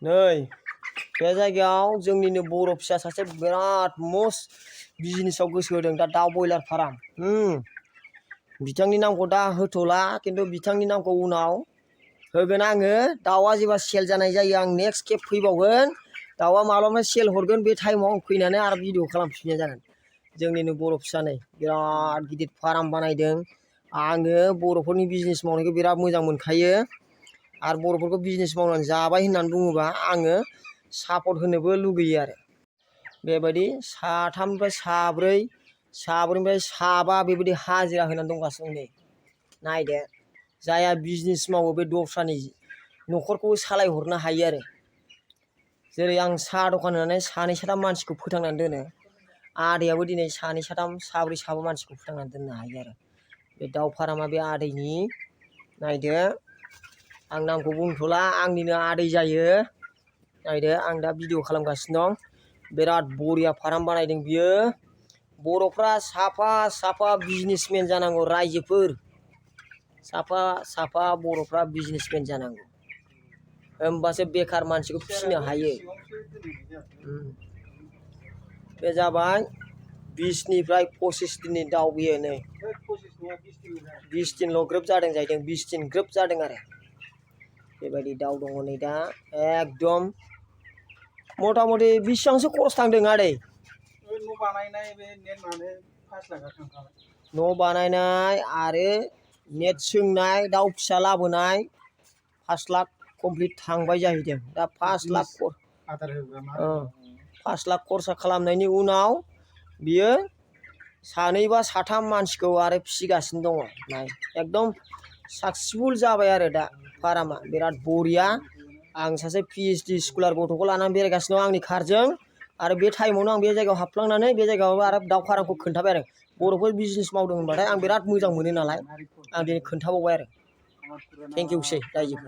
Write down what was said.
नै बे जायगायाव जोंनिनो बर' फिसा सासे बिराद मस्ट बिजनेसाव गोसो होदों दा दाउ बयलार फार्म बिथांनि नामखौ दा होथ'ला खिन्थु बिथांनि नामखौ उनाव होगोन आङो दाउआ जेब्ला सेल जानाय जायो आं नेक्स्ट खेब फैबावगोन दाउआ माब्लाबा सेल हरगोन बे टाइमाव आं फैनानै आरो भिडिअ खालामफिननाय जागोन जोंनिनो बर' फिसानै बिराद गिदिर फार्म बानायदों आङो बर'फोरनि बिजनेस मावनायखौ बिराद मोजां मोनखायो आरो बर'फोरखौ बिजनेस मावनानै जाबाय होननानै बुङोबा आङो सापर्ट होनोबो लुगैयो आरो बेबायदि साथामनिफ्राय साब्रै साब्रैनिफ्राय साबा बेबायदि हाजिरा होनानै दंगासिनो नै नायदो जायहा बिजनेस मावो बे दस्रानि न'खरखौ सालायहरनो हायो आरो जेरै आं साहा दखान होनानै सानै साथाम मानसिखौ फोथांनानै दोनो आदैयाबो दिनै सानै साथाम साब्रै साबा मानसिखौ फोथांनानै दोननो हायो आरो बे दाउ फार्मा बे आदैनि नायदो आं नामखौ बुंथ'ला आंनिनो आदै जायो नायदो आं दा भिडिअ खालामगासिनो दं बिराद बरिया फार्म बानायदों बियो बर'फ्रा साफा साफा बिजनेसमेन जानांगौ रायजोफोर साफा साफा बर'फ्रा बिजनेसमेन जानांगौ होमबासो बेखार मानसिखौ फिसिनो हायो बे जाबाय 20निफ्राय 25 दिननि दाउ बियो नै 20 दिनल' ग्रोब जादों जाहैदों 20 दिन ग्रोब जादों आरो बेबायदि दाउ दङ नै दा एकदम मथा मथि बेसेबांसो खरस थांदों आदै न' बानायनाय आरो नेट सोंनाय दाउ फिसा लाबोनाय 5 लाख कमप्लिट थांबाय जाहैदों दा 5 लाख 5 लाख खरसा खालामनायनि उनाव बियो सानै बा साथाम मानसिखौ आरो फिसिगासिनो दङ नाय एकदम साक्सेसफुल जाबाय आरो दा फार्मा बिराद बरिया आं सासे PhD स्कलार गथ'खौ लानानै बेरायगासिनो दं आंनि कारजों आरो बे टाइमावनो आं बे जायगायाव हाबफ्लांनानै बे जायगायाव आरो दाउ फार्मखौ खोन्थाबाय आरो बर'फोर बिजनेस मावदों होनबाथाय आं बिराद मोजां मोनो नालाय आं दिनै खोन्थाबावबाय आरो थेंक इउसै रायजोफोर